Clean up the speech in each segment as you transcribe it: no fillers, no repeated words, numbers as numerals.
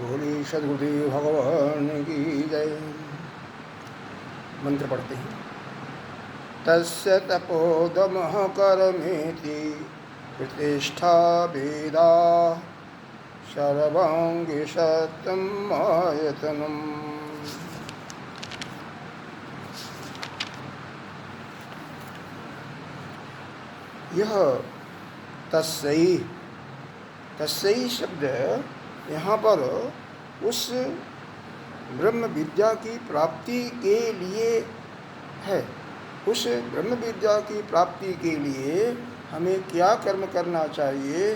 बोले सद्गुरुदेव भगवान की जय। मंत्र पढ़ते हैं। तस्य तपोदमः कर्मेति प्रतिष्ठा वेदा सर्वांगी सत्यम् आयतनम्। यह तस्सई शब्द यहाँ पर उस ब्रह्म विद्या की प्राप्ति के लिए है। उस ब्रह्म विद्या की प्राप्ति के लिए हमें क्या कर्म करना चाहिए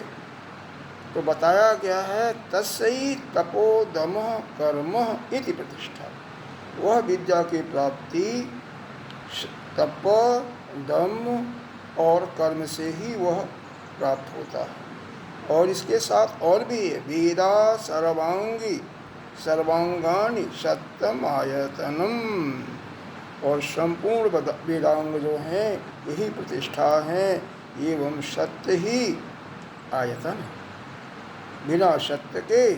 तो बताया गया है। तस्सई तपोदम कर्म इति प्रतिष्ठा। वह विद्या की प्राप्ति तप दम और कर्म से ही वह प्राप्त होता है। और इसके साथ और भी है, वेदा सर्वांगानि सत्यम आयतनम। और संपूर्ण वेदांग जो हैं यही प्रतिष्ठा है एवं सत्य ही आयतन है। बिना सत्य के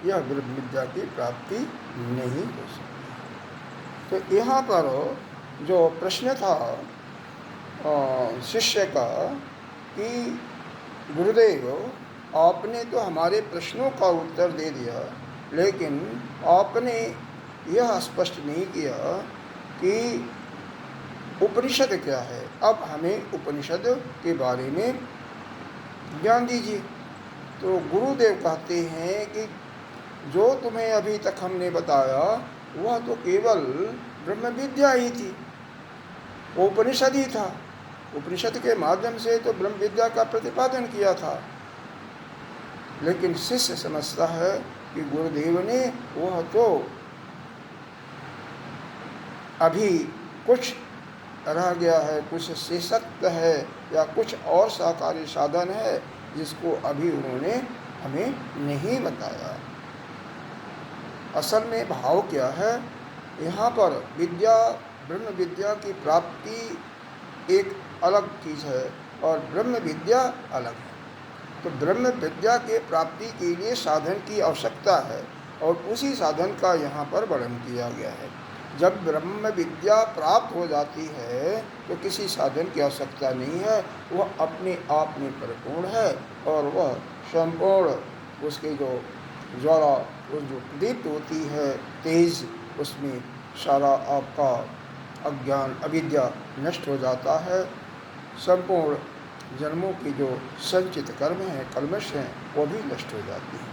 यह ब्रह्म विद्या की प्राप्ति नहीं हो सकती। तो यहाँ पर जो प्रश्न था शिष्य का कि गुरुदेव आपने तो हमारे प्रश्नों का उत्तर दे दिया, लेकिन आपने यह स्पष्ट नहीं किया कि उपनिषद क्या है। अब हमें उपनिषद के बारे में ज्ञान दीजिए। तो गुरुदेव कहते हैं कि जो तुम्हें अभी तक हमने बताया वह तो केवल ब्रह्म विद्या ही थी, उपनिषद ही था। उपनिषद के माध्यम से तो ब्रह्म विद्या का प्रतिपादन किया था। लेकिन शिष्य समझता है कि गुरुदेव ने वह तो अभी कुछ रह गया है, कुछ शेषत्व है या कुछ और साकारी साधन है जिसको अभी उन्होंने हमें नहीं बताया। असल में भाव क्या है, यहाँ पर विद्या ब्रह्म विद्या की प्राप्ति एक अलग चीज़ है और ब्रह्म विद्या अलग है। तो ब्रह्म विद्या के प्राप्ति के लिए साधन की आवश्यकता है और उसी साधन का यहाँ पर वर्णन किया गया है। जब ब्रह्म विद्या प्राप्त हो जाती है तो किसी साधन की आवश्यकता नहीं है, वह अपने आप में परिपूर्ण है और वह संपूर्ण उसके जो ज्वाला उस जो दीप्त होती है तेज, उसमें सारा आपका अज्ञान अविद्या नष्ट हो जाता है। संपूर्ण जन्मों की जो संचित कर्म हैं कल्मश हैं वो भी नष्ट हो जाती हैं।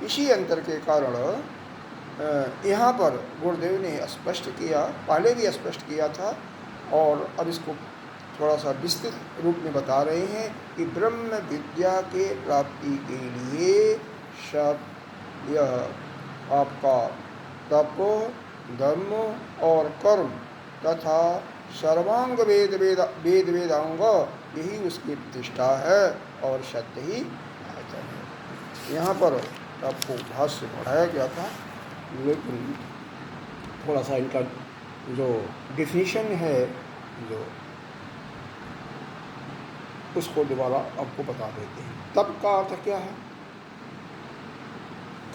इसी अंतर के कारण यहाँ पर गुरुदेव ने स्पष्ट किया, पहले भी स्पष्ट किया था और अब इसको थोड़ा सा विस्तृत रूप में बता रहे हैं कि ब्रह्म विद्या के प्राप्ति के लिए सब यह आपका तप धर्म और कर्म तथा सर्वांग वेदांग यही उसकी प्रतिष्ठा है और सत्य ही आयतन है। यहाँ पर आपको भाष्य पढ़ाया गया था, लेकिन थोड़ा सा इनका जो डिफिनीशन है जो उसको दोबारा आपको बता देते हैं। तप का अर्थ क्या है?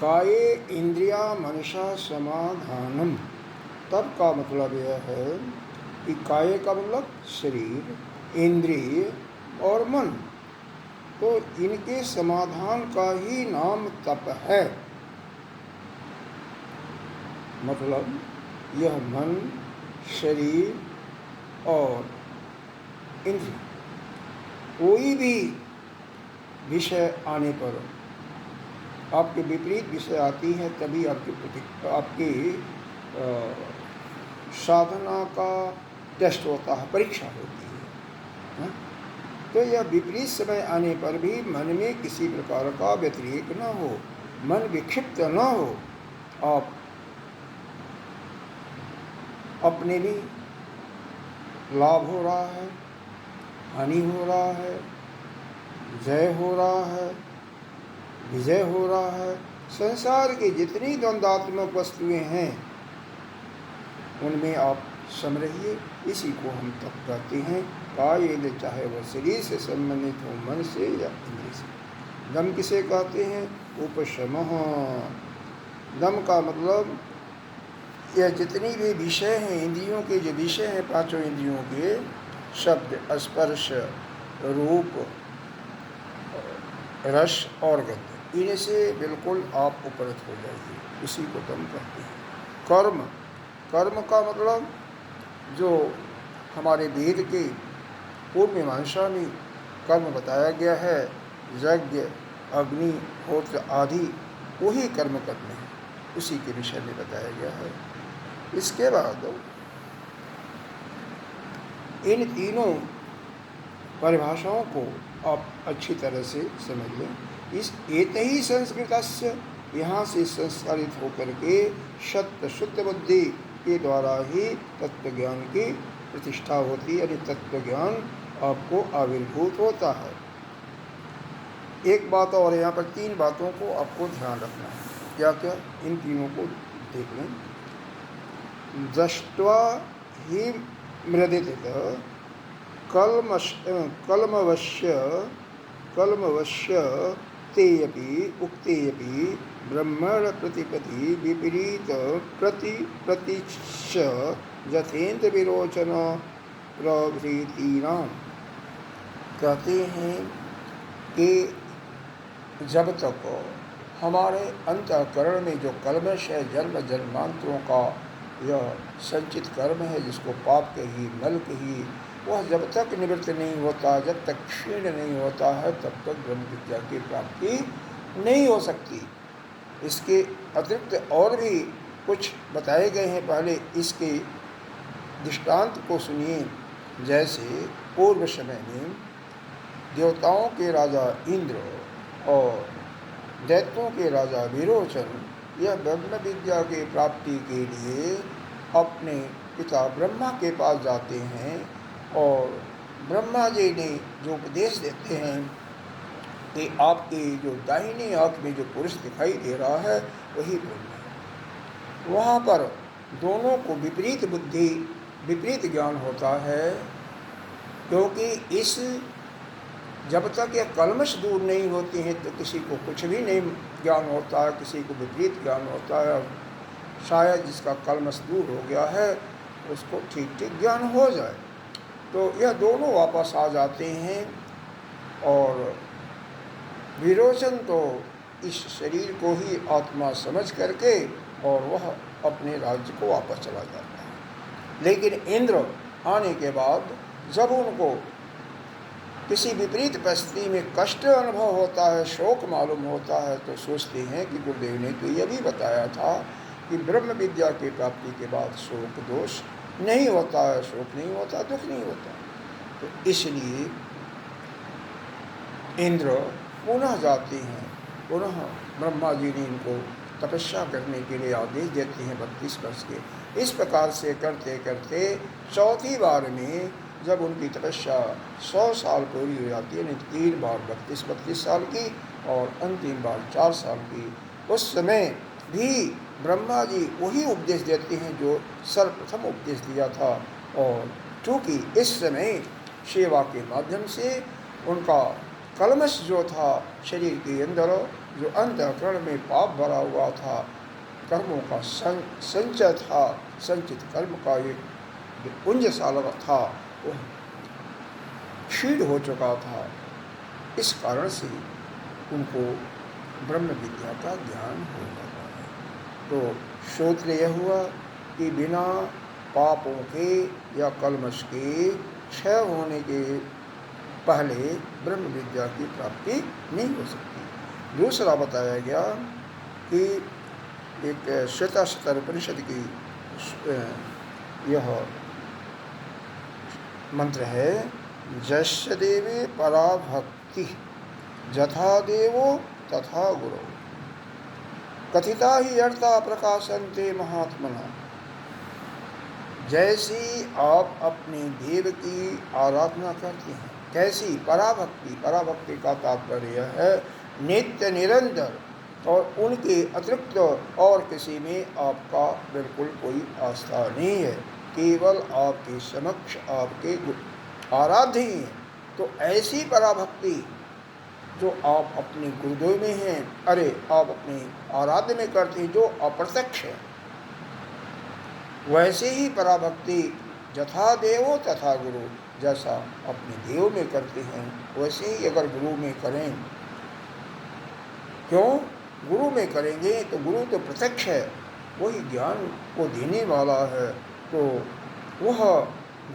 काये इंद्रिया मनसा समाधानम। तप का मतलब यह है कि काय का मतलब शरीर, इंद्रिय और मन, तो इनके समाधान का ही नाम तप है। मतलब यह मन, शरीर और इंद्रिय कोई भी विषय आने पर, आपके विपरीत विषय आती है तभी आपकी साधना का टेस्ट होता है, परीक्षा होती है। तो यह विपरीत समय आने पर भी मन में किसी प्रकार का व्यतिरेक न हो, मन विक्षिप्त न हो, आप अपने भी लाभ हो रहा है, हानि हो रहा है, जय हो रहा है, विजय हो रहा है, संसार की जितनी द्वंद्वात्मक वस्तुएं हैं उनमें आप सम रहिए। इसी को हम तप कहते हैं। काय चाहे वह शरीर से संबंधित हो, मन से या इंद्रिय से। दम किसे कहते हैं? उपशमः। दम का मतलब यह जितनी भी विषय हैं, इंद्रियों के जो विषय हैं, पांचों इंद्रियों के, शब्द, स्पर्श, रूप, रस और गंध, इनसे बिल्कुल आप उपरत हो जाइए, इसी को दम कहते हैं। कर्म, कर्म का मतलब जो हमारे वेद के पूर्व मीमांसा में कर्म बताया गया है, यज्ञ, अग्नि, होत्र आदि, वही कर्म करने हैं, उसी के विषय में बताया गया है। इसके बाद इन तीनों परिभाषाओं को आप अच्छी तरह से समझ लें। इस एक ही संस्कृतस्य, यहाँ से संस्कारित होकर के सत्य शुद्ध बुद्धि के द्वारा ही तत्व ज्ञान की प्रतिष्ठा होती है, यानी तत्व ज्ञान आपको आविर्भूत होता है। एक बात और, यहाँ पर तीन बातों को आपको ध्यान रखना है। क्या क्या? इन तीनों को देख लें। दृष्ट्वा ही मृदितः कलमवश्य तेयपि उक्तेयपि ब्रह्मण प्रतिपति विपरीत प्रतिप्रतिश्च यथेन्द्र विरोचन प्रभृतीनाम। कहते हैं कि जब तक हमारे अंतःकरण में जो कल्मश है, जन्म जन्मांतरों का यह संचित कर्म है, जिसको पाप कही, नल कही, वह जब तक निवृत्त नहीं होता, जब तक क्षीण नहीं होता है, तब तक ब्रह्म विद्या की प्राप्ति नहीं हो सकती। इसके अतिरिक्त और भी कुछ बताए गए हैं, पहले इसके दृष्टांत को सुनिए। जैसे पूर्व समय में देवताओं के राजा इंद्र और दैत्यों के राजा विरोचन, यह ब्रह्म विद्या की प्राप्ति के लिए अपने पिता ब्रह्मा के पास जाते हैं और ब्रह्मा जी ने जो उपदेश देते हैं कि आपके जो दाहिनी आँख में जो पुरुष दिखाई दे रहा है वही ब्रह्म है। वहाँ पर दोनों को विपरीत बुद्धि, विपरीत ज्ञान होता है, क्योंकि इस जब तक यह कल्मश दूर नहीं होती हैं तो किसी को कुछ भी नहीं ज्ञान होता है, किसी को विपरीत ज्ञान होता है। शायद जिसका कल्मश दूर हो गया है उसको ठीक ठीक ज्ञान हो जाए। तो यह दोनों वापस आ जाते हैं और विरोचन तो इस शरीर को ही आत्मा समझ करके और वह अपने राज्य को वापस चला जाता है। लेकिन इंद्र आने के बाद जब उनको किसी विपरीत परिस्थिति में कष्ट अनुभव होता है, शोक मालूम होता है, तो सोचते हैं कि गुरुदेव ने तो यह भी बताया था कि ब्रह्म विद्या की प्राप्ति के बाद शोक दोष नहीं होता है, शोक नहीं होता, दुख नहीं होता। तो इसलिए इंद्र पुनः जाते हैं, पुनः ब्रह्मा जी ने इनको तपस्या करने के लिए आदेश देते हैं 32 वर्ष के। इस प्रकार से करते करते चौथी बार में जब उनकी तपस्या 100 साल पूरी हो जाती है, यानी 3 बार 32 साल की और अंतिम बार 4 साल की, उस समय भी ब्रह्मा जी वही उपदेश देते हैं जो सर्वप्रथम उपदेश दिया था। और चूँकि इस समय सेवा के माध्यम से उनका कल्मश जो था शरीर के अंदर, जो अंतःकरण में पाप भरा हुआ था, कर्मों का संचय था, संचित कर्म का एक पुंजशाला था, वह क्षीण हो चुका था। इस कारण से उनको ब्रह्म विद्या का ज्ञान हो जाता है। तो सूत्र यह हुआ कि बिना पापों के या कल्मश के क्षय होने के पहले ब्रह्म विद्या की प्राप्ति नहीं हो सकती। दूसरा बताया गया कि एक श्वेताश्वतर उपनिषद की यह मंत्र है, जस्य देवे परा भक्ति यथा देवो तथा गुरु कथिता ही अर्था प्रकाशन्ते महात्मना। जैसी आप अपने देव की आराधना करते हैं, कैसी पराभक्ति, पराभक्ति का तात्पर्य है नित्य निरंतर, और उनके अतिरिक्त और किसी में आपका बिल्कुल कोई आस्था नहीं है, केवल आपके समक्ष आपके आराध्य ही हैं। तो ऐसी पराभक्ति जो आप अपने गुरुदेव में हैं, अरे आप अपने आराध्य में करते हैं जो अप्रत्यक्ष है, वैसे ही पराभक्ति यथा देवो तथा गुरु, जैसा अपने देव में करते हैं वैसे ही अगर गुरु में करें। क्यों? गुरु में करेंगे तो गुरु तो प्रत्यक्ष है, वही ज्ञान को देने वाला है, तो वह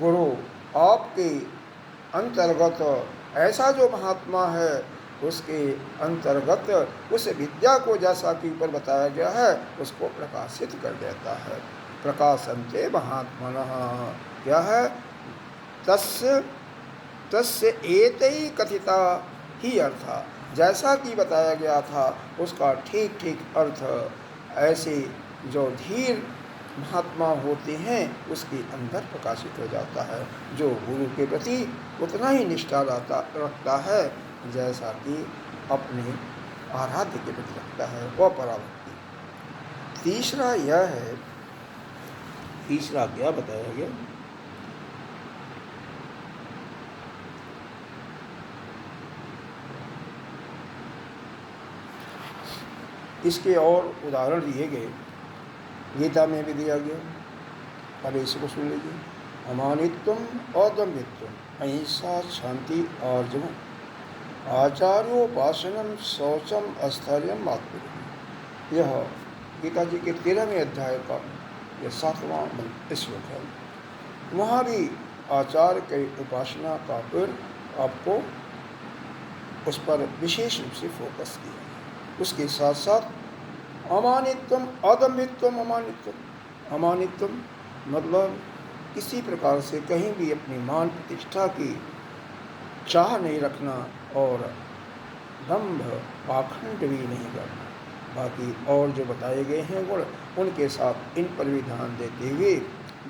गुरु आपके अंतर्गत ऐसा जो महात्मा है उसके अंतर्गत उस विद्या को जैसा कि ऊपर बताया गया है उसको प्रकाशित कर देता है। प्रकाशन्ते महात्मनः क्या है? तस्य तस्य एतै कथिता ही अर्थ, जैसा कि बताया गया था उसका ठीक ठीक अर्थ ऐसे जो धीर महात्मा होते हैं उसके अंदर प्रकाशित हो जाता है, जो गुरु के प्रति उतना ही निष्ठा रखता है जैसा कि अपने आराध्य के प्रति रखता है, वह पराभक्ति। तीसरा यह है, तीसरा क्या बताया गया? इसके और उदाहरण दिए गए, गीता में भी दिया गया, पहले इसको सुन लीजिए। अमानित्वम अदम्भित्वम अहिंसा शांति आर्जवम आचार्योपासनम शौचम स्थैर्यम आत्मनिर्भर। यह गीता जी के 13वें अध्याय का यह 7वां श्लोक है। वहाँ भी आचार्य के उपासना का फिर आपको उस पर विशेष रूप से फोकस किया। उसके साथ साथ अमानित्वम अदम्भित्वम अमानित्वम, अमानित्वम मतलब किसी प्रकार से कहीं भी अपनी मान प्रतिष्ठा की चाह नहीं रखना और दंभ पाखंड भी नहीं करना। बाकी और जो बताए गए हैं गुण उनके साथ इन पर भी ध्यान देते हुए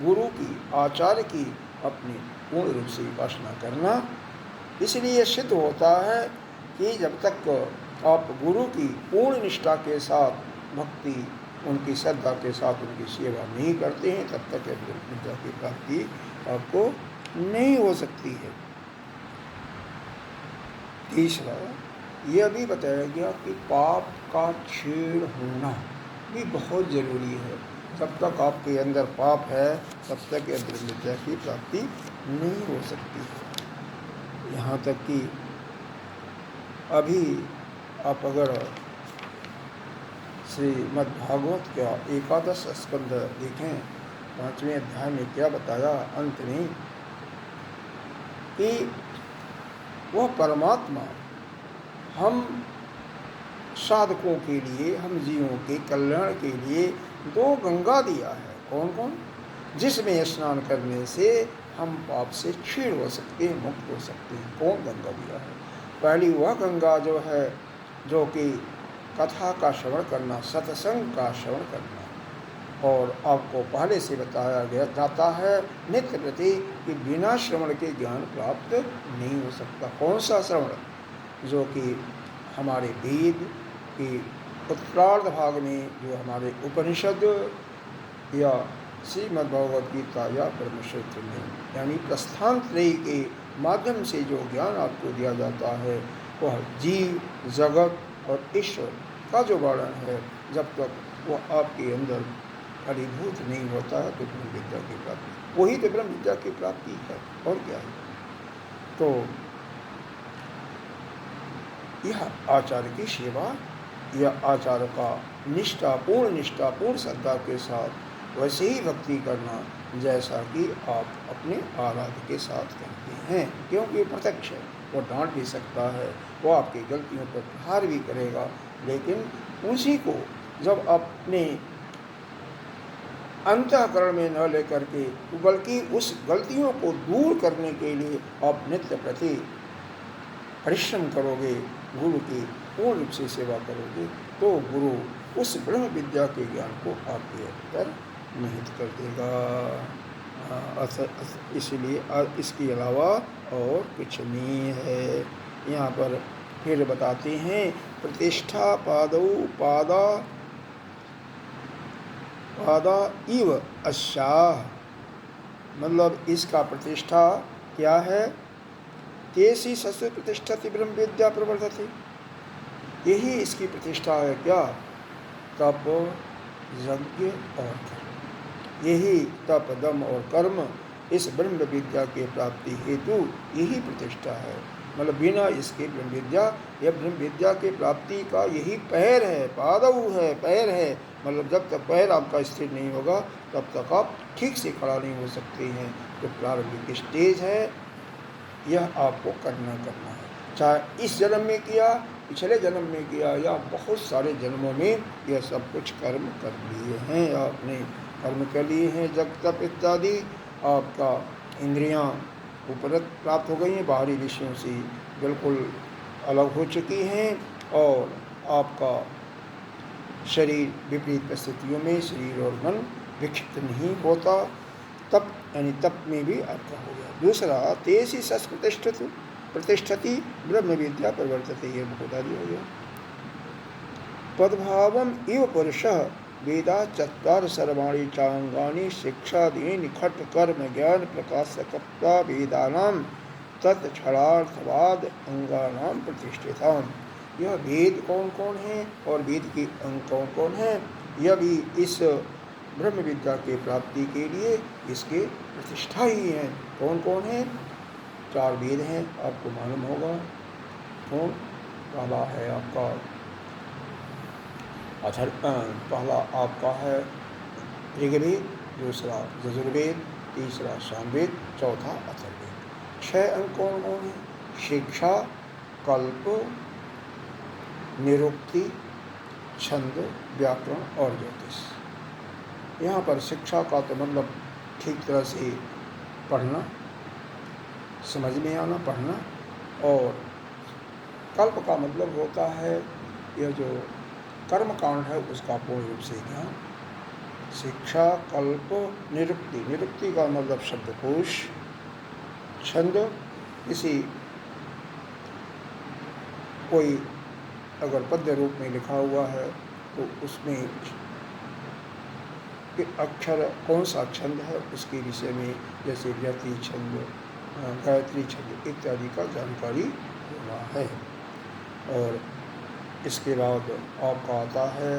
गुरु की आचार्य की अपनी पूर्ण रूप से उपासना करना। इसलिए सिद्ध होता है कि जब तक आप गुरु की पूर्ण निष्ठा के साथ भक्ति उनकी श्रद्धा के साथ उनकी सेवा नहीं करते हैं तब तक विद्या की प्राप्ति आपको नहीं हो सकती है। तीसरा यह भी बताया गया कि पाप का छेड़ होना भी बहुत ज़रूरी है। जब तक आपके अंदर पाप है तब तक विद्या की प्राप्ति नहीं हो सकती है। यहाँ तक कि अभी आप अगर श्रीमद्भागवत का 11 स्कंद देखें, 5वें अध्याय में क्या बताया अंत में कि वह परमात्मा हम साधकों के लिए, हम जीवों के कल्याण के लिए 2 गंगा दिया है। कौन कौन? जिसमें स्नान करने से हम पाप से क्षीण हो सकते हैं, मुक्त हो सकते हैं। कौन गंगा दिया है? पहली वह गंगा जो है जो कि कथा का श्रवण करना, सत्संग का श्रवण करना। और आपको पहले से बताया गया जाता है नित्य प्रति कि बिना श्रवण के ज्ञान प्राप्त नहीं हो सकता। कौन सा श्रवण? जो कि हमारे वेद के उत्तरार्ध भाग में जो हमारे उपनिषद या श्रीमद्भगवद गीता या ब्रह्मसूत्र में यानी प्रस्थान त्रयी के माध्यम से जो ज्ञान आपको दिया जाता है वह जीव जगत और ईश्वर का जो वर्णन है, जब तक वह आपके अंदर फलीभूत नहीं होता है तो ब्रह्म विद्या की प्राप्ति, वही तो ब्रह्म विद्या की प्राप्ति है और क्या है। तो यह आचार्य की सेवा, यह आचार्य का निष्ठापूर्ण श्रद्धा के साथ वैसे ही भक्ति करना जैसा कि आप अपने आराध्य के साथ करते हैं, क्योंकि प्रत्यक्ष है। वो डांट भी सकता है, वो आपकी गलतियों पर प्रहार भी करेगा, लेकिन उसी को जब अपने अंतःकरण में न लेकर के बल्कि उस गलतियों को दूर करने के लिए आप नित्य प्रति परिश्रम करोगे, गुरु की पूर्ण रूप से सेवा करोगे, तो गुरु उस ब्रह्म विद्या के ज्ञान को आपके अंदर निहित कर देगा। इसलिए इसके अलावा और कुछ नहीं है। यहाँ पर फिर बताते हैं प्रतिष्ठा पादौ पादा इव अश्याः, मतलब इसका प्रतिष्ठा क्या है? तेसी सस्व प्रतिष्ठति ब्रह्म विद्या प्रवर्तते, यही इसकी प्रतिष्ठा है। क्या? तप, यज्ञ और कर्म। यही तप, दम और कर्म इस ब्रह्म विद्या के प्राप्ति हेतु यही प्रतिष्ठा है। मतलब बिना इसके ब्रह्म विद्या, यह ब्रह्म विद्या के प्राप्ति का यही पैर है, पादव है, पैर है। मतलब जब तक पैर आपका स्थिर नहीं होगा तब तक आप ठीक से खड़ा नहीं हो सकते हैं। तो प्रारंभिक स्टेज है, यह आपको करना है। चाहे इस जन्म में किया, पिछले जन्म में किया, या बहुत सारे जन्मों में यह सब कुछ कर्म कर लिए हैं आपने। कर्म कर लिए हैं, जग तप इत्यादि। आपका इंद्रियां उपरत प्राप्त हो गई हैं, बाहरी विषयों से बिल्कुल अलग हो चुकी हैं, और आपका शरीर विपरीत परिस्थितियों में शरीर और मन विक्षिप्त नहीं होता। तप यानी तप में भी आपका हो गया। दूसरा, तेसी प्रतिष्ठति ब्रह्म विद्या प्रवर्तते, ये बहुधारी हो गया। पदभावम इव पुरुषः वेदा चत्वार सर्वाणि चांगानि शिक्षादीनि खट कर्म ज्ञान प्रकाशकत्वा वेदानां तत्क्षणार्थवाद अंगानां प्रतिष्ठिताम्। यह वेद कौन कौन है और वेद के अंग कौन कौन हैं, यह भी इस ब्रह्म विद्या के प्राप्ति के लिए इसके प्रतिष्ठा ही हैं। कौन कौन है? 4 वेद हैं, आपको मालूम होगा। कौन? पहला है आपका पहला आपका है ऋग्वेद, दूसरा यजुर्वेद, तीसरा सामवेद, चौथा अथर्ववेद। 6 अंग कौन कौन है? शिक्षा, कल्प, निरुक्ति, छंद, व्याकरण और ज्योतिष। यहाँ पर शिक्षा का तो मतलब ठीक तरह से पढ़ना, समझ में आना, पढ़ना। और कल्प का मतलब होता है यह जो कर्म कांड है उसका पूर्ण रूप से ज्ञान। शिक्षा, कल्प, निरुक्ति, निरुक्ति का मतलब शब्दकोश। छंद, किसी कोई अगर पद्य रूप में लिखा हुआ है तो उसमें अक्षर कौन सा छंद है उसके विषय में, जैसे व्यति छंद, गायत्री छंद इत्यादि का जानकारी होना है। और इसके बाद आपका आता है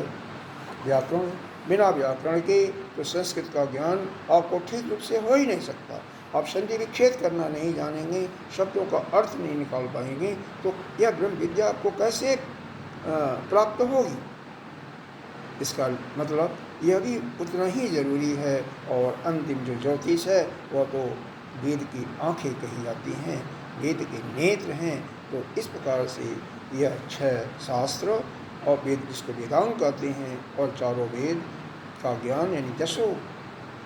व्याकरण। बिना व्याकरण के तो संस्कृत का ज्ञान आपको ठीक रूप से हो ही नहीं सकता। आप संधि विच्छेद करना नहीं जानेंगे, शब्दों का अर्थ नहीं निकाल पाएंगे, तो यह ब्रह्म विद्या आपको कैसे प्राप्त होगी? इसका मतलब यह भी उतना ही जरूरी है। और अंतिम जो ज्योतिष है वह तो वेद की आंखें कही जाती हैं, वेद के नेत्र हैं। तो इस प्रकार से यह 6 शास्त्र और वेद जिसको वेदांग कहते हैं, और 4 वेद का ज्ञान यानी 10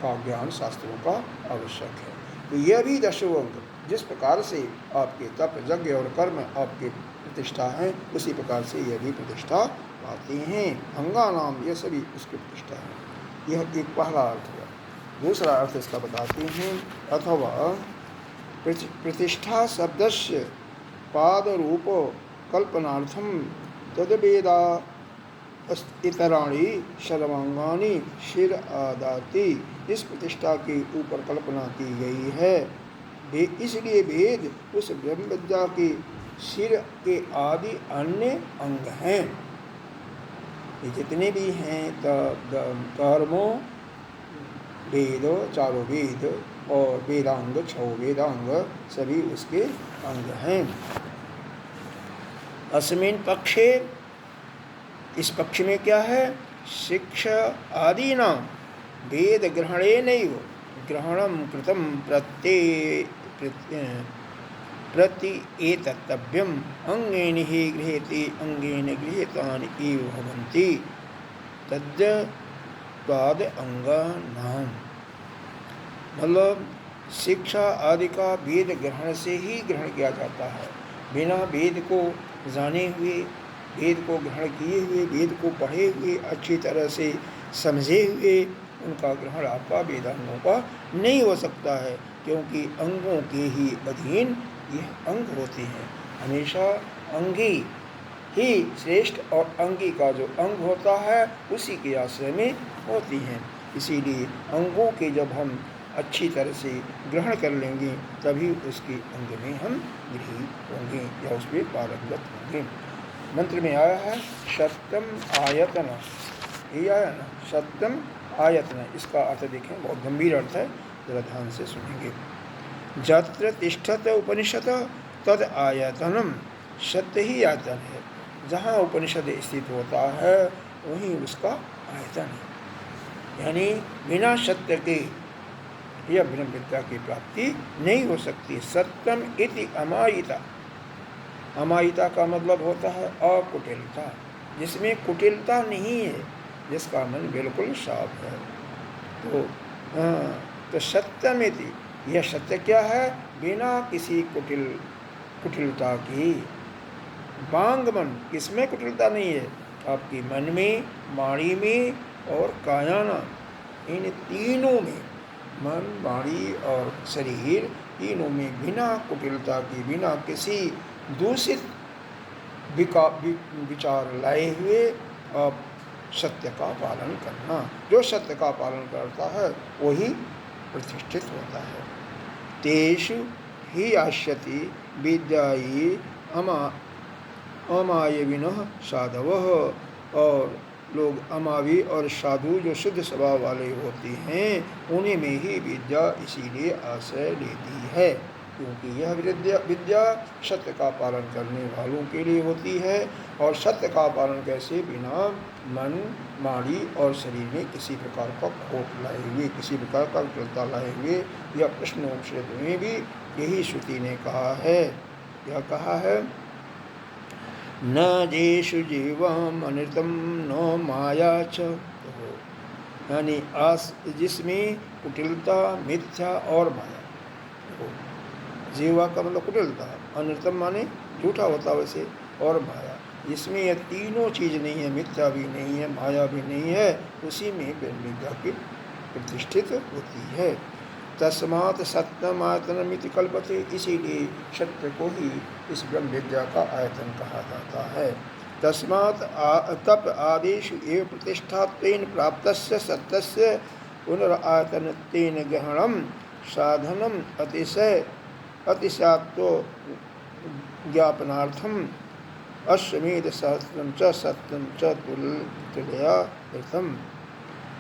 का ज्ञान शास्त्रों का आवश्यक है। तो यह भी 10 अंग जिस प्रकार से आपके तप, यज्ञ और कर्म आपके प्रतिष्ठा हैं, उसी प्रकार से यह भी प्रतिष्ठा पाते हैं। अंगा नाम ये सभी उसकी प्रतिष्ठा है। यह एक पहला अर्थ हुआ। दूसरा अर्थ इसका बताते हैं, अथवा प्रतिष्ठा शब्दस्य पाद रूप कल्पनार्थम तद्वेदा इतराणि सर्वांगानि शिर आदाति। इस प्रतिष्ठा के ऊपर कल्पना की गई है, इसलिए वेद उस ब्रह्म विद्या के शिर के आदि अन्य अंग हैं। ये जितने भी हैं कर्मों, वेद, 4 वेद और वेदांग, 6 वेदांग सभी उसके अंग हैं। अस्मिन् पक्षे, इस पक्ष में क्या है? शिक्षा आदि नाम वेद ग्रहणेनैव ग्रहणं कृतं प्रति एतत्तव्यम् अंगेन हि गृह्यते अंगेन गृह्यतानि एव भवन्ति तद्वाद अंगानां। मतलब शिक्षा आदि का वेद ग्रहण से ही ग्रहण किया जाता है। बिना वेद को जाने हुए, वेद को ग्रहण किए हुए, वेद को पढ़े हुए, अच्छी तरह से समझे हुए उनका ग्रहण आपका वेदांगों का नहीं हो सकता है, क्योंकि अंगों के ही अधीन यह अंग होते हैं। हमेशा अंगी ही श्रेष्ठ, और अंगी का जो अंग होता है उसी के आश्रय में होती हैं। इसीलिए अंगों के जब हम अच्छी तरह से ग्रहण कर लेंगे तभी उसके अंग में हम गृहीत होंगे या उसमें पारंगत होंगे। मंत्र में आया है सत्यम आयतन, यही आया ना, सत्यम आयतन। इसका अर्थ देखें, बहुत गंभीर अर्थ है, जरा ध्यान से सुनेंगे। जत्र तिष्ठत उपनिषद तद आयतनम, सत्य ही आयतन है। जहाँ उपनिषद स्थित होता है वहीं उसका आयतन है। यानी बिना सत्य के यह ब्रह्म विद्या की प्राप्ति नहीं हो सकती। सत्यम इति अमायिता, अमायिता का मतलब होता है अकुटिलता, जिसमें कुटिलता नहीं है, जिसका मन बिल्कुल साफ है। तो सत्यमिति, यह सत्य क्या है? बिना किसी कुटिलता की। बांग मन, किसमें कुटिलता नहीं है? आपकी मन में, वाणी में और कायाना, इन तीनों में, मन, वाणी और शरीर, तीनों में बिना कुटिलता की, बिना किसी दूषित विचार लाए हुए आप सत्य का पालन करना। जो सत्य का पालन करता है वही प्रतिष्ठित होता है। तेषु ही आश्यति विद्यायी अमायविनः साधवः, और लोग अमावी और साधु जो शुद्ध स्वभाव वाले होते हैं उन्हीं में ही विद्या इसीलिए आश्रय लेती है, क्योंकि यह विद्या सत्य का पालन करने वालों के लिए होती है। और सत्य का पालन कैसे? बिना मन, वाणी और शरीर में किसी प्रकार का खोट लाए हुए, किसी प्रकार का विफलता लाए हुए। यह प्रश्नोपनिषद में भी यही श्रुति ने कहा है। यह कहा है, न जेषु जीवम अनृतम न माया च, यानी जिसमें कुटिलता, मिथ्या और माया। जीवा का मतलब कुटिलता, अनृतम माने झूठा होता वैसे, और माया, इसमें ये तीनों चीज़ नहीं है, मिथ्या भी नहीं है, माया भी नहीं है, उसी में ब्रह्म विद्या की प्रतिष्ठित होती है। तस्मात् सत्यम आयतनमिति कल्पते, इसीलिए सत्य को ही इस ब्रह्म विद्या का आयतन कहा जाता है। तस्मात् तप आदेश एव प्रतिष्ठा तेन प्राप्तस्य सत्यस्य पुनरायतन तेन ग्रहणम साधनम अतिशात्व ज्ञापनार्थम अश्वमेध सहस्त्रम च सत्यम च तुलया कृतम।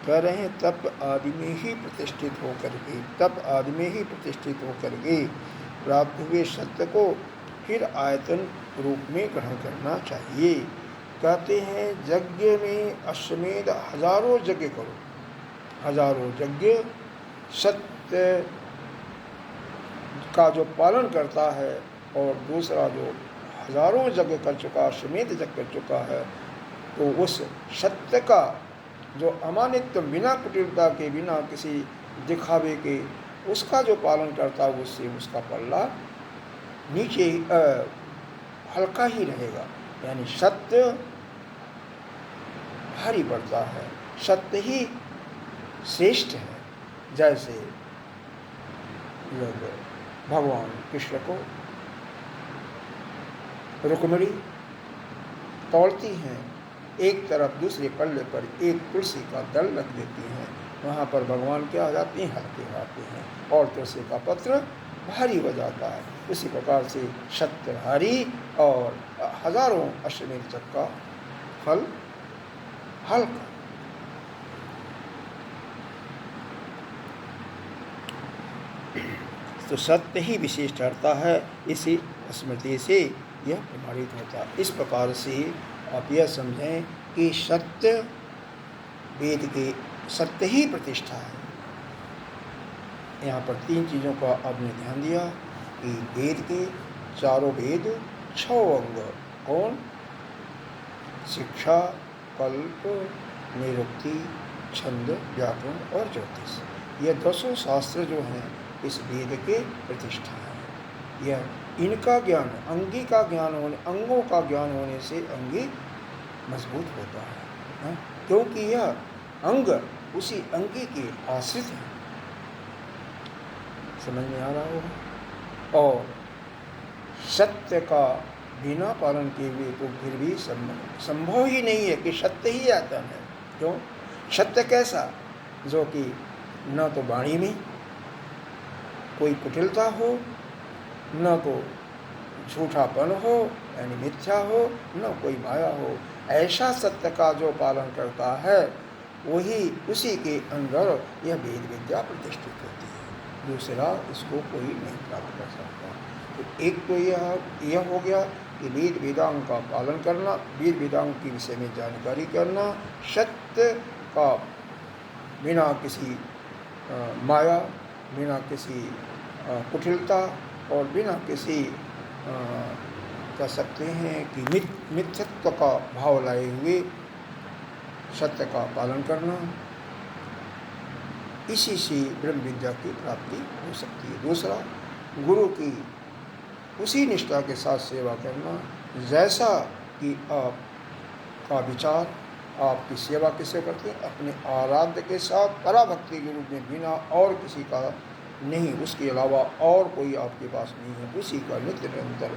कह रहे हैं तप आदि में ही प्रतिष्ठित होकर के, तप आदि में ही प्रतिष्ठित होकर के प्राप्त हुए सत्य को फिर आयतन रूप में ग्रहण करना चाहिए। कहते हैं यज्ञ में अश्वमेध हजारों यज्ञ करो, हजारों यज्ञ सत्य का जो पालन करता है, और दूसरा जो हजारों यज्ञ कर चुका, अश्वमेध यज्ञ कर चुका है, तो उस सत्य का जो अमानित्व, बिना कुटिलता के, बिना किसी दिखावे के, उसका जो पालन करता है, उससे उसका पल्ला नीचे हल्का ही रहेगा। यानी सत्य भारी पड़ता है, सत्य ही श्रेष्ठ है। जैसे भगवान कृष्ण को रुक्मिणी तोड़ती हैं, एक तरफ दूसरे पल्ले पर एक तुलसी का दल रख देती हैं, वहाँ पर भगवान क्या हो जाते हैं? हल्के होते हैं, और तुलसी का पत्र भारी हो जाता है। उसी प्रकार से सत्य भारी और हजारों अश्वमेध यज्ञ का फल हल्का। तो सत्य ही विशेष ठहरता है, इसी स्मृति से यह प्रमाणित होता है। इस प्रकार से आप यह समझें कि सत्य, वेद के सत्य ही प्रतिष्ठा है। यहाँ पर तीन चीज़ों का आपने ध्यान दिया कि वेद के चारों वेद 6 अंग, कौन? शिक्षा, कल्प, निरुक्ति, छंद, व्याकरण और ज्योतिष। यह 10 शास्त्र जो हैं इस वेद के प्रतिष्ठा है। यह इनका ज्ञान, अंगी का ज्ञान होने, अंगों का ज्ञान होने से अंगी मजबूत होता है, क्योंकि यह अंग उसी अंगी के आश्रित है। समझ में आ रहा होगा। और सत्य का बिना पालन किए हुए तो फिर भी संभव ही नहीं है कि सत्य ही आता है। क्यों? सत्य कैसा? जो कि न तो वाणी में कोई कुटिलता हो, न तो झूठापन हो यानी मिथ्या हो, न कोई माया हो। ऐसा सत्य का जो पालन करता है वही, उसी के अंदर यह वेद विद्या प्रतिष्ठित होती है। दूसरा इसको कोई नहीं प्राप्त कर सकता। तो एक तो यह हो गया कि वेद वेदांग का पालन करना, वेद वेदांग के विषय में जानकारी करना, सत्य का बिना किसी माया, बिना किसी कुटिलता और बिना किसी कह सकते हैं कि मिथ्यत्व का भाव लाए हुए सत्य का पालन करना, इसी से ब्रह्म विद्या की प्राप्ति हो सकती है। दूसरा, गुरु की उसी निष्ठा के साथ सेवा करना जैसा कि आपका विचार, आपकी सेवा किससे करते हैं, अपने आराध्य के साथ पराभक्ति के रूप में, बिना और किसी का नहीं, उसके अलावा और कोई आपके पास नहीं है, उसी का नित्य निरंतर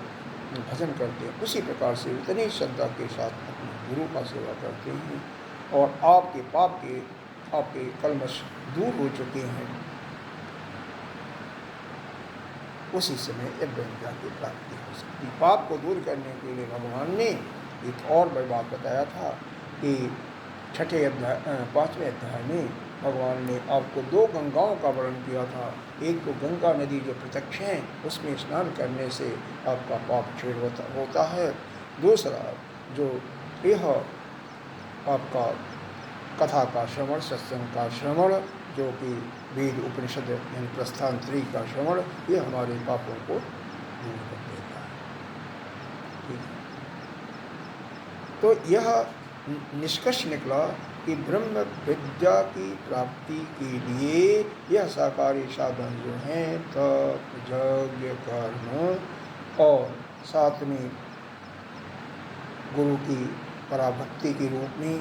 भजन करते हैं। उसी प्रकार से उतनी श्रद्धा के साथ अपने गुरु का सेवा करते हैं और आपके पाप के, आपके कलमश दूर हो चुके हैं, उसी समय एक ब्रह्मज्ञान की प्राप्ति हो सकती है। पाप को दूर करने के लिए भगवान ने एक और बड़ी बात बताया था कि 5वें अध्याय में भगवान ने आपको 2 गंगाओं का वर्णन किया था। एक तो गंगा नदी जो प्रत्यक्ष है, उसमें स्नान करने से आपका पाप क्षय होता है। दूसरा जो यह आपका कथा का श्रवण, सत्संग का श्रवण, जो कि वेद उपनिषद यानी प्रस्थान त्रयी का श्रवण, ये हमारे पापों को दूर कर देता है। ठीक है, तो यह निष्कर्ष निकला कि ब्रह्म विद्या की प्राप्ति के लिए यह साकारी साधन जो हैं तप, यज्ञ, कर्म और साथ में गुरु की पराभक्ति के रूप में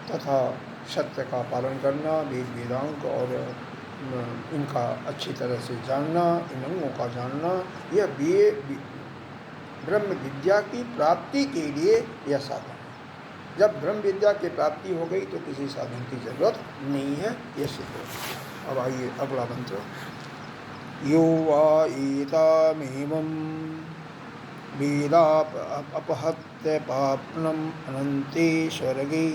तथा सत्य का पालन करना, वेद वेदांग और इनका अच्छी तरह से जानना, इन अंगों का जानना, यह ब्रह्म विद्या की प्राप्ति के लिए यह साधन है। जब ब्रह्म विद्या की प्राप्ति हो गई तो किसी साधन की जरूरत नहीं है, यह सिद्ध हो। अब आइए अगला मंत्र। यो वा एतामेवं वेदाप अपहत्य पापनम अनन्ते स्वर्गे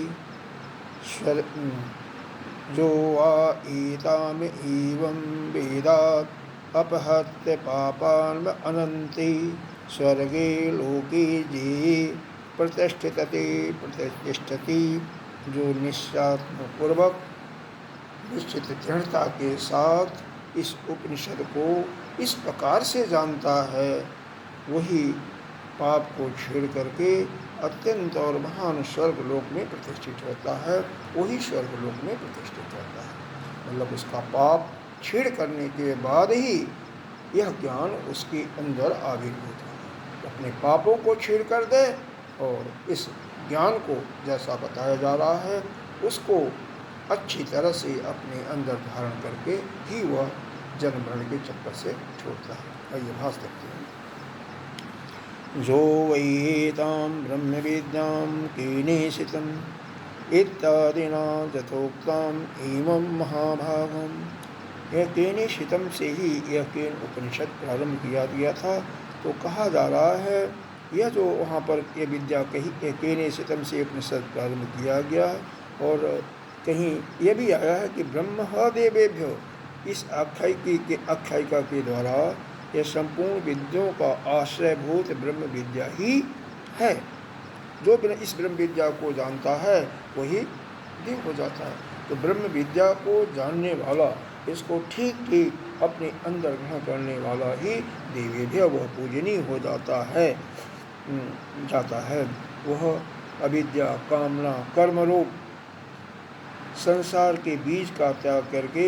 जो वा एताम एवं वेदात् अपहत्य पापान् अनन्ते स्वर्गे लोके जे प्रतिष्ठति, जो निश्चयात्मपूर्वक निश्चित दृढ़ता के साथ इस उपनिषद को इस प्रकार से जानता है, वही पाप को छेड़ करके अत्यंत और महान स्वर्गलोक में प्रतिष्ठित होता है। वही स्वर्गलोक में प्रतिष्ठित होता है, मतलब उसका पाप छेड़ करने के बाद ही यह ज्ञान उसके अंदर आविर्भूत होगा। अपने पापों को छेड़ कर दे और इस ज्ञान को जैसा बताया जा रहा है उसको अच्छी तरह से अपने अंदर धारण करके ही वह जन्म मरण के चक्कर से छोड़ता है। आइए भाष देखते हैं। जो वैतां ब्रह्म विद्यां केनेशितम् इत्यादिना यथोक्ताम् एवं महाभागम्, यह केनेशितम से ही यह केन उपनिषद प्रारंभ किया गया था। तो कहा जा रहा है यह जो वहाँ पर यह विद्या कही केनेशितम से उपनिषद प्रारंभ किया गया है। और कहीं यह भी आया है कि ब्रह्म देवेभ्यो, इस आख्यायिका के द्वारा यह संपूर्ण विद्याओं का आश्रयभूत ब्रह्म विद्या ही है। जो इस ब्रह्म विद्या को जानता है वही देव हो जाता है। तो ब्रह्म विद्या को जानने वाला, इसको ठीक ठीक अपने अंदर ग्रहण करने वाला ही देवेभ्य वह पूजनीय हो जाता है। वह अविद्या, कामना, कर्म रूप संसार के बीज का त्याग करके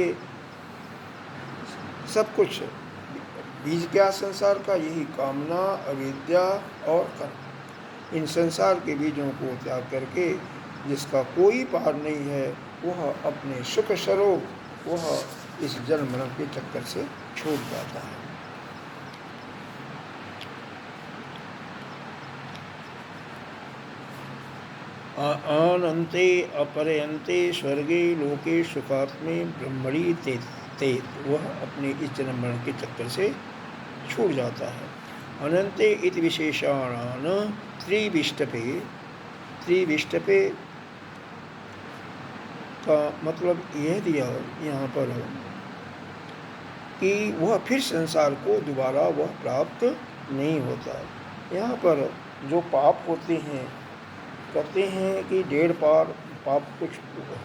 सब कुछ, बीज क्या संसार का, यही कामना, अविद्या और कर्म, इन संसार के बीजों को त्याग करके जिसका कोई पार नहीं है, वह अपने सुख स्वरूप वह इस जन्म मरण के चक्कर से छूट जाता है। अनन्ते अपरयन्ते स्वर्गे लोके सुखात्मे ब्रह्मणि ते, वह अपने इस जन्म मरण के चक्कर से छूट जाता है। अनंते इति विशेषाणान त्रिविष्टपे। त्रिविष्टपे का मतलब यह दिया यहाँ पर कि वह फिर संसार को दोबारा वह प्राप्त नहीं होता। यहाँ पर जो पाप होते हैं, कहते हैं कि 1.5 पार पाप कुछ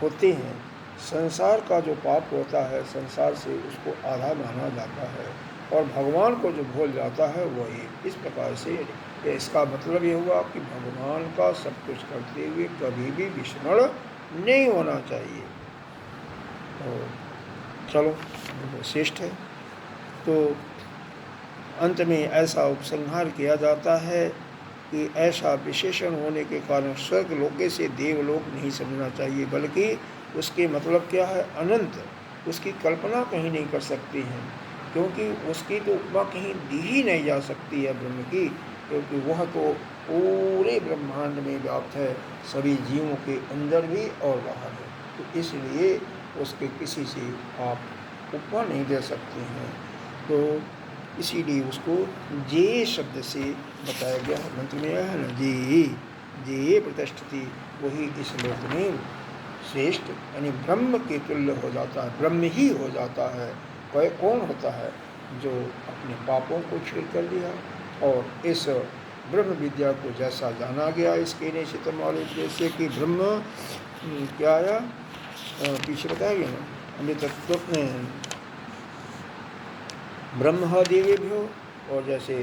होते हैं। संसार का जो पाप होता है, संसार से उसको आधा माना जाता है, और भगवान को जो भूल जाता है वही। इस प्रकार से इसका मतलब ये हुआ कि भगवान का सब कुछ करते हुए कभी भी विस्मरण नहीं होना चाहिए। और चलो श्रेष्ठ है। तो अंत में ऐसा उपसंहार किया जाता है कि ऐसा विशेषण होने के कारण स्वर्ग लोके से देवलोक नहीं समझना चाहिए, बल्कि उसके मतलब क्या है, अनंत। उसकी कल्पना कहीं नहीं कर सकते हैं, क्योंकि उसकी तो उपमा कहीं दी ही नहीं जा सकती है ब्रह्म की, क्योंकि वह तो पूरे ब्रह्मांड में व्याप्त है, सभी जीवों के अंदर भी और बाहर है। तो इसलिए उसके किसी से आप उपमा नहीं दे सकते हैं। तो इसीलिए उसको जे शब्द से बताया गया है। मंत्र में है ना, जे प्रतिष्ठिति, वही इस लोक में श्रेष्ठ यानी ब्रह्म के तुल्य हो जाता है, ब्रह्म ही हो जाता है। वह कौन होता है? जो अपने पापों को छीड़ कर दिया और इस ब्रह्म विद्या को जैसा जाना गया इसके निश्चितम वाले जैसे कि ब्रह्म क्या आया पीछे बताया गया ना, अमृतत्व में ब्रह्म देवेभ्यो, और जैसे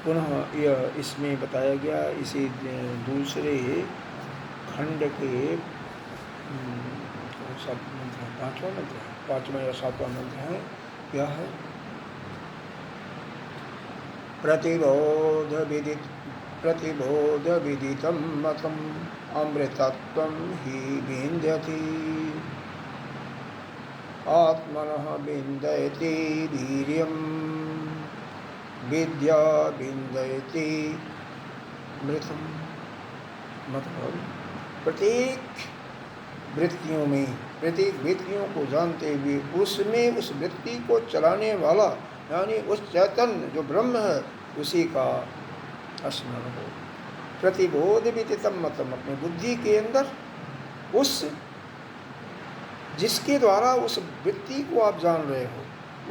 पुनः यह इसमें बताया गया इसी दूसरे खंड के सब मंत्र, पांचवा मंत्र, पांचवा या सातवां मंत्र है, क्या है? प्रतिबोध विदितं मतम् अमृतत्वं हि विन्द्यति आत्मनः विन्दयति वीर्यं विद्या विन्दयति मृतम्। मतलब प्रत्येक वृत्तियों को जानते हुए उसमें उस वृत्ति को चलाने वाला यानी उस चैतन्य जो ब्रह्म है उसी का स्मरण हो। प्रतिबोध विदितम मतम, अपनी बुद्धि के अंदर उस जिसके द्वारा उस वृत्ति को आप जान रहे हो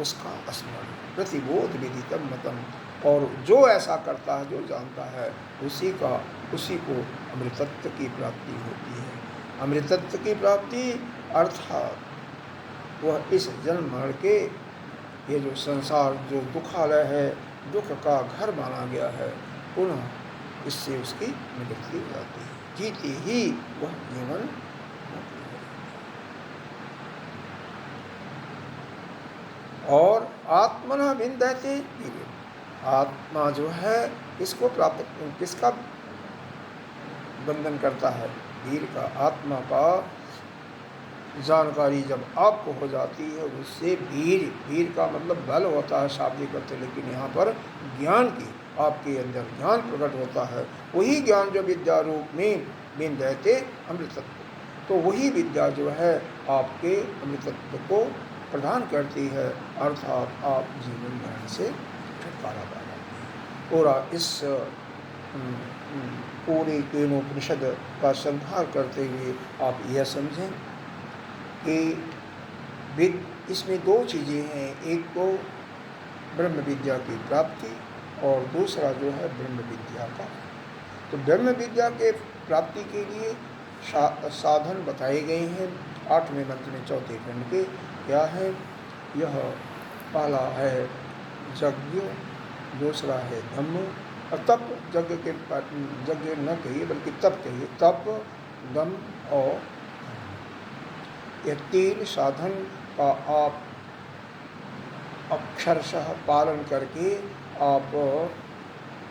उसका स्मरण। प्रतिबोध विदितम मतम, और जो ऐसा करता है, जो जानता है, उसी को अमृतत्व की प्राप्ति होती है। अमृतत्व की प्राप्ति अर्थात वह इस जन्म मरण के ये जो संसार जो दुखालय है, दुख का घर माना गया है, पुनः इससे उसकी निवृत्ति हो जाती है, जीते ही वह जीवन। और आत्मना विन्दयते, आत्मा जो है इसको प्राप्त, किसका बंधन करता है? वीर का। आत्मा का जानकारी जब आपको हो जाती है उससे वीर का मतलब बल होता है शाब्दिक अर्थ, लेकिन यहाँ पर ज्ञान की, आपके अंदर ज्ञान प्रकट होता है। वही ज्ञान जो विद्या रूप में विन्दयते अमृतत्व, तो वही विद्या जो है आपके अमृतत्व को प्रदान करती है, अर्थात आप जीवन मरण से छुटकारा पा जाते हैं। और इस पूरे केनोपनिषद का संहार करते हुए आप यह समझें कि इसमें दो चीज़ें हैं, एक तो ब्रह्म विद्या की प्राप्ति और दूसरा जो है ब्रह्म विद्या का। तो ब्रह्म विद्या के प्राप्ति के लिए साधन बताए गए हैं 8वें मंत्र में 4थे खंड के। क्या है? यह पहला है यज्ञ, दूसरा है धम्म और तप। यज्ञ न कहिए बल्कि तप कहिए, तप, दम और ये 3 साधन का आप अक्षरशः पालन करके आप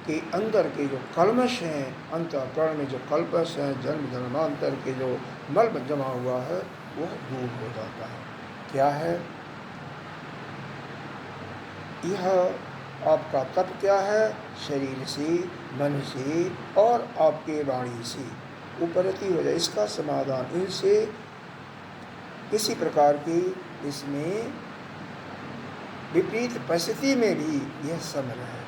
के अंदर के जो कल्मश हैं, अंतःकरण में जो कल्पश हैं, जन्म जन्मांतर के जो मल जमा हुआ है वह दूर हो जाता है। क्या है यह? आपका तप क्या है? शरीर से, मन से और आपके वाणी से उपरति हो जाए, इसका समाधान। इनसे किसी प्रकार की इसमें विपरीत परिस्थिति में भी यह सम रहे,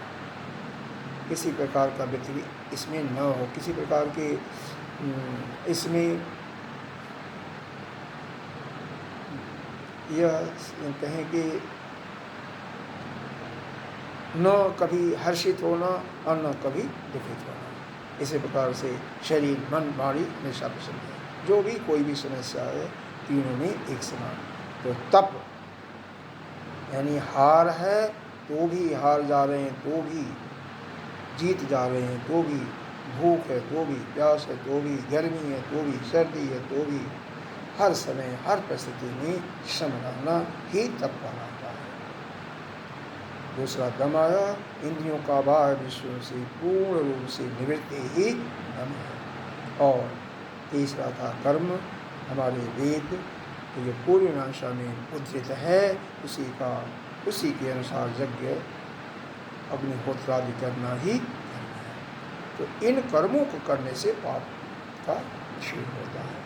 किसी प्रकार का व्यतिरिक्त इसमें न हो, किसी प्रकार के इसमें यह कहें कि न कभी हर्षित होना और न कभी दुखित होना। इसी प्रकार से शरीर, मन, वाणी हमेशा प्रसन्न है। जो भी कोई भी समस्या है तीनों में एक समान। तो तप यानी हार है तो भी हार जा रहे हैं, तो भी जीत जा रहे हैं, तो भी भूख है, तो भी प्यास है, तो भी गर्मी है, तो भी सर्दी है, तो भी हर समय हर परिस्थिति में सम रहना ही तप कहलाता है। दूसरा दम आया, इंद्रियों का भार विषयों से पूर्ण रूप से निवृत्ति ही दम है। और तीसरा था कर्म, हमारे वेद तो जो पूर्व मीमांसा में उद्धृत है उसी के अनुसार यज्ञ अग्निहोत्रादि करना ही कर्म है। तो इन कर्मों को करने से पाप का क्षीण होता है।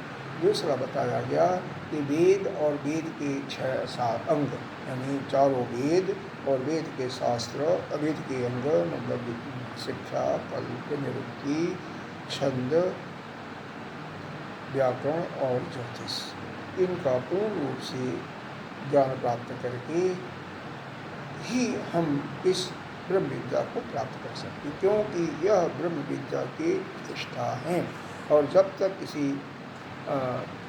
दूसरा बताया गया कि वेद और वेद के 6-7 अंग, यानी चारों वेद और वेद के शास्त्र, अवेद के अंग मतलब शिक्षा, कल्प, निरुक्ति, छंद, व्याकरण और ज्योतिष, इनका पूर्ण रूप से ज्ञान प्राप्त करके ही हम इस ब्रह्म विद्या को प्राप्त कर सकते, क्योंकि यह ब्रह्म विद्या की प्रतिष्ठा है। और जब तक किसी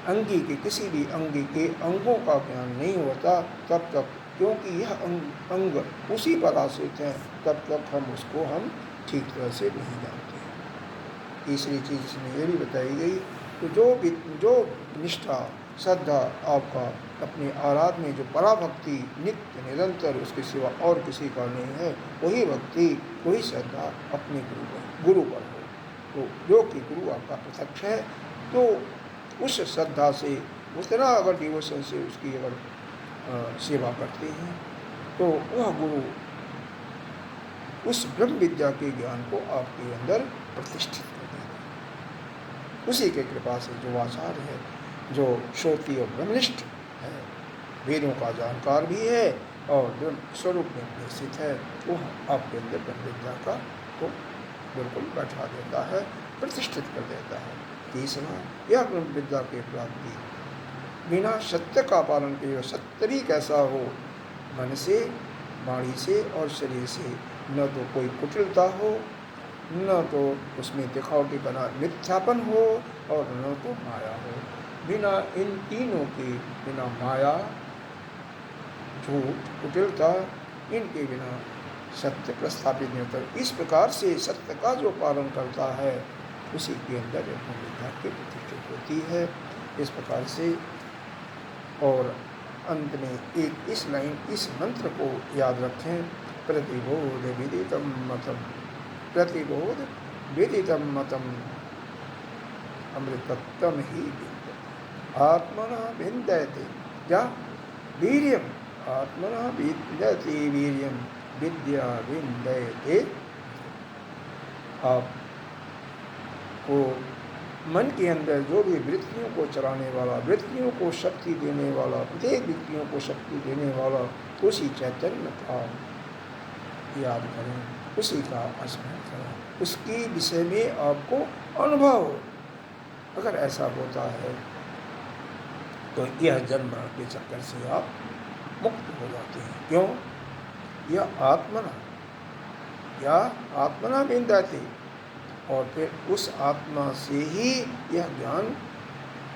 अंगी के, किसी भी अंगी के अंगों का ज्ञान नहीं होता तब तक, क्योंकि यह अंग उसी पर आश्रित है, तब तक हम उसको ठीक तरह से नहीं जानते। तीसरी चीज़ इसमें यह भी बताई गई कि जो निष्ठा, श्रद्धा आपका अपने आराध में जो पराभक्ति नित्य निरंतर उसके सिवा और किसी का नहीं है, वही भक्ति वही श्रद्धा अपने गुरु पर हो। तो जो कि गुरु आपका प्रत्यक्ष है, तो उस श्रद्धा से, उस तरह अगर डिवोशन से उसकी अगर सेवा करते हैं तो वह गुरु उस ब्रह्म विद्या के ज्ञान को आपके अंदर प्रतिष्ठित कर देगा। उसी के कृपा से जो आचार्य है, जो श्रोती और ब्रह्मनिष्ठ है, वेदों का जानकार भी है और ब्रह्म स्वरूप में निश्चित है, वह आपके अंदर ब्रह्म विद्या का को बिल्कुल बैठा देता है, प्रतिष्ठित कर देता है। तीसरा, यह ब्रह्म विद्या की प्राप्ति बिना सत्य का पालन किए, सत्य भी कैसा हो, मन से, वाणी से और शरीर से, न तो कोई कुटिलता हो, न तो उसमें दिखावटी बना मिथ्यापन हो और न तो माया हो। बिना इन तीनों के, बिना माया, झूठ, कुटिलता, इनके बिना सत्य प्रस्थापित नहीं होता। इस प्रकार से सत्य का जो पालन करता है उसी के अंदर ब्रह्म विद्या की प्रतिष्ठित होती है। इस प्रकार से, और अंत में एक इस लाइन, इस मंत्र को याद रखें, प्रतिबोध विदितम मतम, प्रतिबोध विदितम मतम अमृतत्वम ही विद्यते आत्मना विन्दते या वीर्यम, आत्मना विन्दते वीर्यम विद्या विन्दते। आपको मन के अंदर जो भी वृत्तियों को चलाने वाला, वृत्तियों को शक्ति देने वाला, प्रत्येक वृत्तियों को शक्ति देने वाला उसी चैतन्य का याद करें, उसी का स्मरण करें, उसके विषय में आपको अनुभव हो। अगर ऐसा होता है तो यह जन्म के चक्कर से आप मुक्त हो जाते हैं। क्यों? यह आत्मना विन्दते, और फिर उस आत्मा से ही यह ज्ञान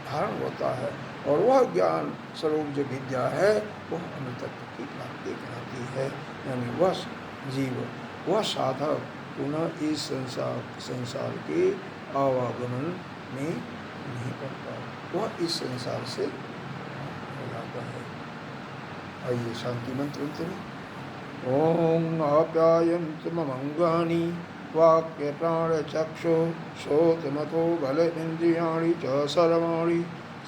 धारण होता है, और वह ज्ञान स्वरूप जो विद्या है वह अमृतत्व की प्राप्ति कराती है। यानी वह जीव, वह साधक पुनः इस संसार के आवागमन में नहीं पड़ता, वह इस संसार से हो जाता है। आइए शांति मंत्र में, ओम आप्यायन्तु ममंगानि वाक्य प्राण चक्षु श्रोत्रमतो बल इंद्रियाणि च सर्वाणि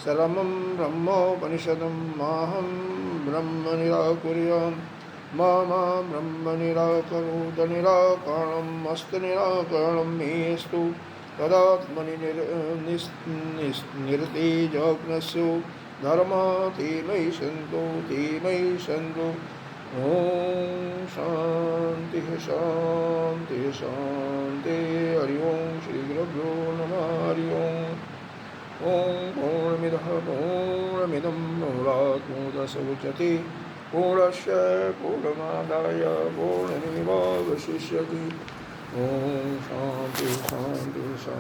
सर्वं ब्रह्मोपनिषदं माहं ब्रह्म निराकुर्याम् मा ब्रह्म निराकरोत् निराकरणम् अस्तु निराकरणं मेऽस्तु तदात्मनि निरतेजग्नस्सु धर्मा ते मयि सन्तु ओम शांति शांति शांति। हरि ओम श्री गुरुभ्यो नमः। हरि ओम। ओम पूर्णमिदः पूर्णमिदं पूर्णात् पूर्णमुदच्यते पूर्णस्य पूर्णमादाय पूर्णमेवावशिष्यते। ओम शांति शांति शांति।